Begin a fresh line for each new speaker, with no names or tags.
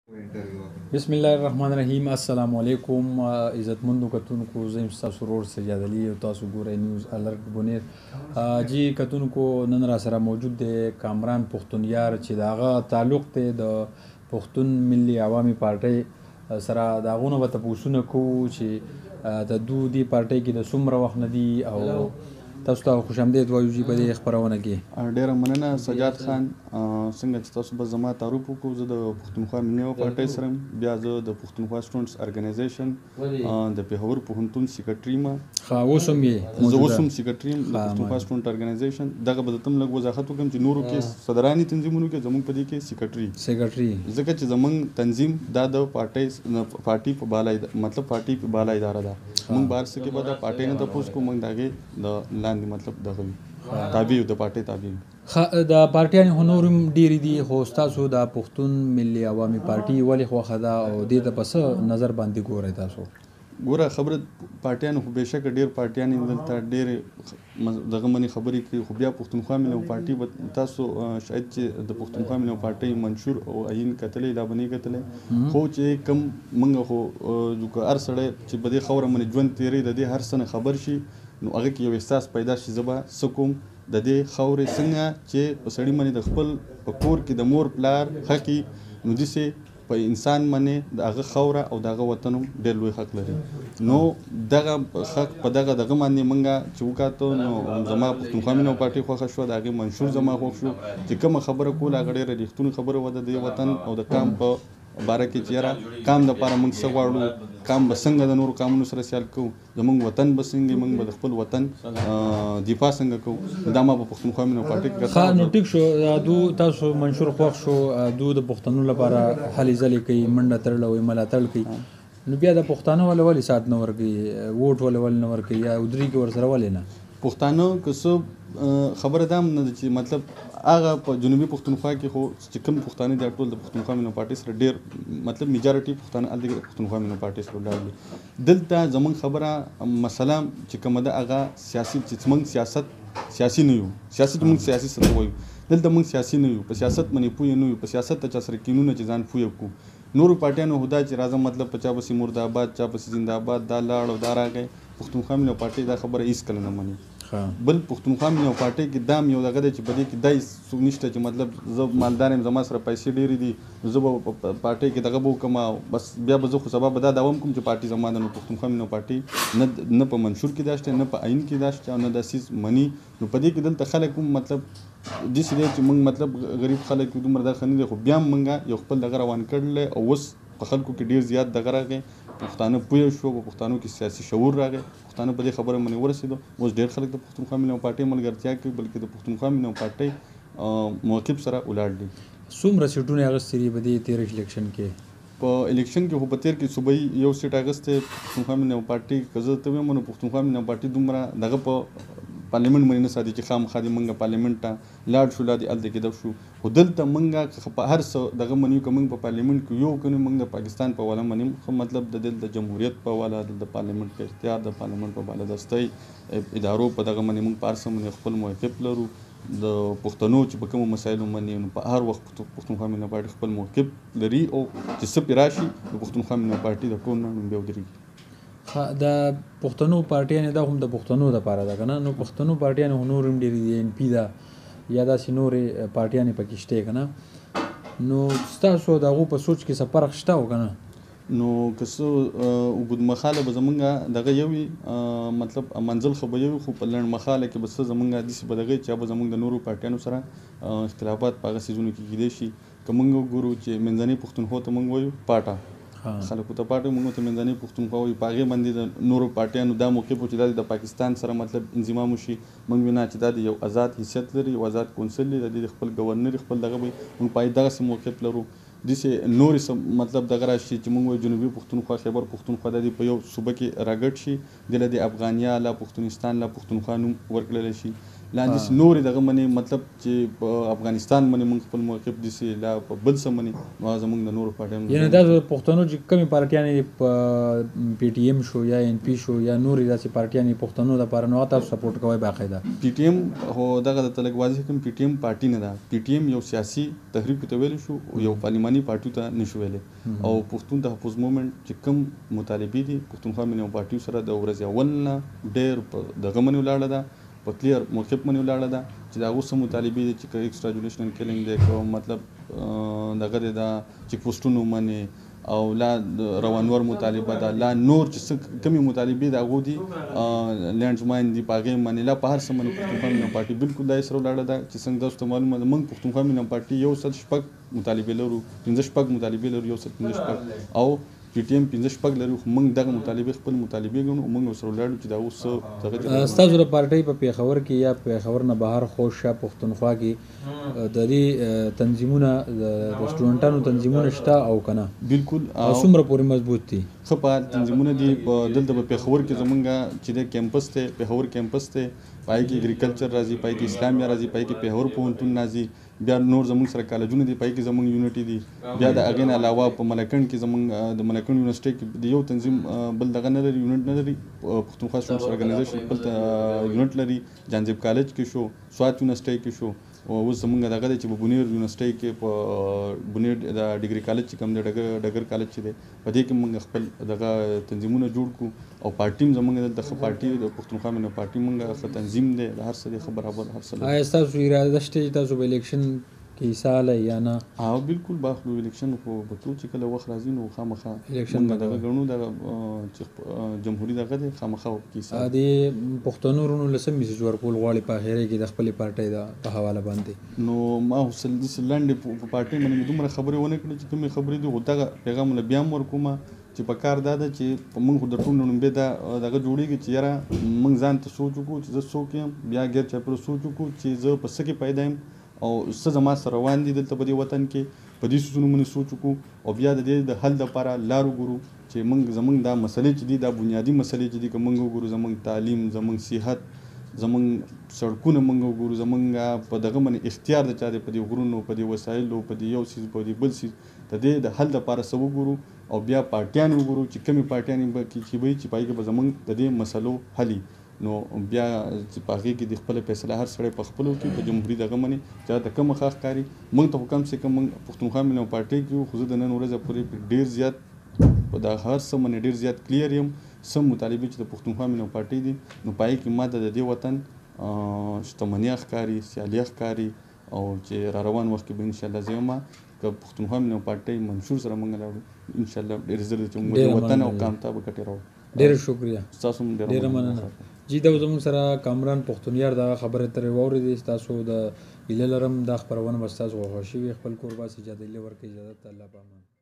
بسم الله الرحمن الرحیم. السلام علیکم عزتمندو کتونکو، زه یم ستاسو ورور سجاد علي او تاسو ګورئ نیوز الرټ بونیر. جی کتونکو، نن را سره موجود دی کامران پختونیار چې د هغه تعلق دی د پختون ملي عوامي پارټۍ سره. د هغونه به تپوسونه کوو چې د دې پارټۍ کې د څومره وخت نه دي او تاسو ته خوش آمدید وایو جی په دې خپرونه کې.
ډیره مننه سجاد خان. څنګه چې تاسو به زما تعارف وکړو، زه د پښتونخوا ملي پارټۍ سره یم. بیا زه د پښتونخوا سټوډنټس ارګنایزیشن د پېښور پوهنتون سیکرټري یم.
اوس هم یې؟
زه اوس هم سیکرټري یم د پښتونخوا سټوډنټ ارګنایزیشن. دغه به درته لږ وضاحت وکړم چې نورو کې صدراني تنظیمونو کې زموږ په دې کې سیکرټري، ځکه چې زموږ تنظیم دا د پارټۍ په بالا مطلب پارټۍ په بالا اداره ده. موږ بهر څه کې به د پارټۍ نه تپوس کوو، موږ د هغې د لاندې مطلب دغه تابع د پارټۍ تابع یو.
د پارټیانې خو نور هم ډېرې دي، خو ستاسو د پښتون ملي عوامي پارټي ولې خوښه ده او دې ته په څه نظر باندې ګورئ تاسو؟
ګوره خبره پارټیانو خو بېشکه ډېر پارټیانې دلته ډېرې دغه منې خبرې کوي، خو بیا پښتونخوا ملي پارټي به تاسو شاید چې د پښتونخوا ملي پارټۍ منشور او عین کتلی لا به نه کتلی، خو چې کوم موږ خو هر سړی چې په دې خاوره منې ژوند تېروي د دې هر څه نه خبر شي، نو هغه کې یو احساس پیدا شي زه به څه کوم، د دې خاورې څنګه چې په سړي باندې د خپل په کور کې د مور پلار حق وي، نو داسې په انسان باندې د هغه خاوره او د هغه وطن هم ډېر لوی حق لري. نو دغه حق په دغه باندې موږ چې وکاته، نو زما پښتونخوا ملي پارټۍ خوښه شوه، د هغې منشور زما خوښ شو چې کومه خبره کوله هغه ډېره رښتونې خبره وه د دې وطن او د قام په باره کې چې یاره قام دپاره موږ څه غواړو، قام به څنګه د نورو قامونو سره سیال کوو، زموږ وطن به څنګه، موږ به د خپل وطن دفاع څنګه کوو. دا ما په پښتونخوا ملي پارټۍ کې
نو ټیک شو. تاسو منشور خوښ شو، د پښتنو لپاره هلې ځلې کوي، منډه تړله وایي، ملاتړ کوي، نو بیا د پښتانه ولې سات نه ورکوي، ووټ ولې نه ورکوي، یا ودرېږي ورسره ولې نه؟
پښتانه که څه خبره دا هم نه ده چې مطلب هغه په جنوبي پښتونخوا کې خو چې کوم پښتانه دي ټول د پښتونخوا ملي پارټۍ سره ډېر مطلب میجارټي پښتانه هلته د پښتونخوا ملي پارټۍ سره ولاړ دي. دلته زموږ خبره مسله چې کومه ده هغه سیاسي، چې موږ سیاسي نه یو، سیاست موږ سیاسي سره وایو، دلته موږ سیاسي نه یو، په سیاست باندې پوه نه یو، په سیاست ته چا سره کینونه چې ځان پوه کړو. نورو پارټیانو هدا چې راځه مطلب په چا پسې مرادآباد، چا پسې زنده‌آباد، دا لاړ او دا راغی، پښتونخوا ملي پارټۍ دا خبره هېڅکله نه مني. بل پښتونخوا ملي پارټۍ کې دا یو دغه دی چې په دې کې دا هېڅ نشته چې مطلب زه مالدار یم، زما سره پیسې ډېرې دي، زه به په پارټۍ کې دغه به وکړم، بس بیا به زه خو سبا به دا دعوه هم کوم چې پارټي زما ده. نو پښتونخوا ملي پارټۍ نه په منشور کې دا شته، نه په عین کې دا شته، او نه دا څیز مني. نو په دې کې دلته خلک هم مطلب داسې دی چې موږ مطلب غریب خلک یو، دومره دا ښه نه دی، خو بیا هم موږ یو خپل دغه روان کړلی، او اوس په خلکو کې ډېر زیات دغه راغی، پښتانه پوه شو، په پښتانو کې سیاسي شعور راغی، پښتانه په دې خبره باندې ورسېدو. اوس ډېر خلک د پښتونخوا ملي پارټۍ ملګرتیا کوي، بلکې د پښتونخوا ملي پارټۍ موقف سره ولاړ دي.
څومره سیټونه اخیستي دي په دې تېر الیکشن کې؟
په الیکشن کې خو په تېر کې صوبایي یو سیټ اخیستی پښتونخوا ملي پارټۍ. که زه ته ویم نو پښتونخوا ملي پارټۍ دومره دغه په پارلیمنټ باندې نه ساتي چې خامخا دې موږ پارلیمنټ ته لاړ شو، لا دې هلته کېدو شو. خو دلته موږ په هر څه دغه باندې که موږ په پارلیمنټ کې یو که موږ د پاکستان په حواله باندې مطلب د دلته جمهوریت په حواله، د پارلیمنټ په اختیار، د پارلیمنټ په بالادستۍ ادارو په دغه باندې موږ په هر څه باندې خپل موقف لرو. د پښتنو چې په کومو مسایلو باندې په هر وخت پښتونخوا ملي پارټۍ خپل موقف لري، او چې څه پرې راشي د پښتونخوا ملي پارټۍ د ټول نه بیا ودرېږي.
د پښتنو پارټیانې دا هم د پښتنو دپاره ده که نه؟ نو پښتنو پارټیانې خو نور هم ډېرې دي، ان پي ده یا داسې نورې پارټیانې پکې شته که نه؟ نو ستاسو د هغو په سوچ کې څه فرق شته او که نه؟
نو که څه اوږدمخاله به زمونږ دغه یو وي، مطلب منزل خو به یو وي، خو په لنډمخاله کې به څه زمونږ داسې به دغه چې به زمونږ د نورو پارټیانو سره اختلافات په هغه څیزونو کې کیدای شي. که موږ وګورو چې منځنۍ پښتونخوا ته موږ وایو پاټه، خلکو ته پاټه، موږ ته منځنۍ پښتونخوا وایو. په هغې باندې د نورو پارټیانو دا موقف و چې دا د پاکستان سره مطلب انضمام وشي. موږ وینا چې دا د یو آزاد حیثیت لري، یو آزاد کونسل لري، د خپل ګورنر خپل دغه وي، موږ په دغسې موقف لرو. داسې نورې مطلب دغه راشي چې موږ وایو جنوبي پښتونخوا، خیبر پښتونخوا د دې په یو صوبه کې راګډ شي، دله د افغانیا لا پښتونستان لا پښتونخوا نوم ورکړلی شي، لاندې نورې دغه منې مطلب چې په افغانستان باندې موږ خپل موقف داسې لا په بل څه منې نو زموږ د نورو پارټیانو
یعنې دا پښتنو چې کومې پارټیانې په پی ټي ایم شو یا ان پی شو یا نورې داسې پارټیانې پښتنو دپاره نو تاسو سپورټ کوئ باقاعده
پی ټي ایم خو دغه درته لږ واضح کړم پی ټي ایم پارټي نه ده پی ټي ایم یو سیاسي تحریک ته ویلی شو یو پارلماني پارټي ته نشو ویلی او پښتون تحفظ مومنټ چې کوم مطالبې دي پښتونخوا ملي پارټي سره د ورځې اول نه ډېر په دغه منې ولاړه ده په کلیر موقف منې ولاړه ده چې د هغو څه مطالبې دي چې که ایکسټرا جوډیشنل کیلینګ دی که مطلب دغه دی دا چیک پوسټونو منې او لا روانور مطالبه ده لا نور چې څه کومې مطالبې د هغو دي لینډز ماین دي په هغې منې لا په هر څه منې پښتونخوا ملي پارټي بالکل دا یې سره ولاړه ده چې څنګه تاسو ته معلومه ده موږ پښتونخوا ملي پارټي 106 مطالبې لرو 15 مطالبې لرو 115 او پی ټي ایم 15 لري خو موږ دغه مطالبې خپل مطالبې ګڼو موږ ورسره ولاړو چې دا اوس دغه
ستاسو د پارټۍ په پېښور کې یا پېښور نه بهر خوشا پښتونخوا کې د دې تنظیمونه د سټوډنټانو تنظیمونه شته او که نه
بالکل
څومره پورې مضبوط دي
ښه فعال تنظیمونه دي دلته په پېښور کې زمونږ چې د کیمپس دی پېښور کیمپس دی پای کې اګریکلچر راځي پای کې اسلامیه راځي پای کې پېښور پوهنتون راځي بیا نور زموږ سره کالجونه دي پای کې زموږ یونیټي دي بیا د هغې نه علاوه په ملکنډ کې زموږ د ملکنډ یونیورسټۍ کې د یو تنظیم بل دغه نه لري یونټ نه لري پښتونخوا سټوډنټس ارګنایزیشن خپل یونټ لري جانزیب کالج کې شو سوات یونیورسټۍ کې شو اوس زموږ دغه دی چې په بونیر یونیورسټۍ کې په بونیر د ډیګري کالج چې کوم دی ډګر کالج چې دی په دې کې موږ خپل دغه تنظیمونه جوړ کړو او پارټي هم زموږ دلته ښه پارټي د پښتونخوا ملي پارټي موږ ښه تنظیم دی د هر څه دی ښه برابر هر څه
آیا ستاسو اراده شته چې تاسو به الیکشن کې حصه اخلئ یا نه
بالکل باخلو الیکشن خو به څو چې کله وخت راځي نو خامخا موږ دغه ګڼو دغه چې جمهوري دغه دی خامخا کیسه
د پښتنو ورونو له څه میسج ورکول غواړي په اخره کې د خپلې پارټۍ په حواله باندې
نو ما داسې لنډې په پارټۍ باندې مې دومره خبرې ونه کړې چې کومې خبرې دي خو دغه پیغام له بیا هم ورکوم چې په کار دا ده چې موږ خو د ټول لومبې دغه جوړېږي چې یاره موږ ځان ته سوچ وکړو چې زه څوک یم بیا غیر چاپېره سوچ وکړو چې زه په څه کې پیدا یم او څه زما سره روان دي دلته په دې وطن کې په دې څیزونو باندې سوچ وکړو او بیا د دې د حل لپاره لار وګورو چې موږ زموږ دا مسلې چې دي دا بنیادي مسلې چې دي که موږ وګورو زموږ تعلیم زموږ صحت زموږ سړکونه موږ وګورو زموږ په دغه باندې اختیار د چا دی په دې غرونو په دې وسایلو په دې یو څیز په دې بل څیز د دې د حل لپاره څه وګورو او بیا پارټیان وګورو چې کومې پارټیانې به کې وي چې پای کې به زموږ د دې مسلو حلي نو بیا چې په هغې کې د خپله فیصله هر سړی په خپلو کې په جمهوري دغه باندې چې د کومه ښه ښکاري موږ ته خو کم سے کم موږ پښتونخوا ملي پارټۍ کې خو زه د نن ورځې پورې ډېر زیات په دا هر څه باندې ډېر زیات کلیر یم سم مطالبې چې د پښتونخوا ملي پارټۍ دي نو په هغې کې ما د دې وطن شتمني ښکاري سیالي ښکاري او چې را روان وخت کې به انشاءالله زه یم که پښتونخوا ملي پارټۍ منشور سره موږ لاړو انشاءالله ډېر زر چې موږ د وطن او قام ته به ګټې راوړو
ډېره شکریه
ستاسو هم
ډېره مننه جی دا زموږ سره کامران پښتونیار دغه خبرې ترې واورېدې ستاسو د هیله لرم دا خپرونه به ستاسو خوښه شوي خپل کور باسي اجازه ورکړئ اجازه الله په امان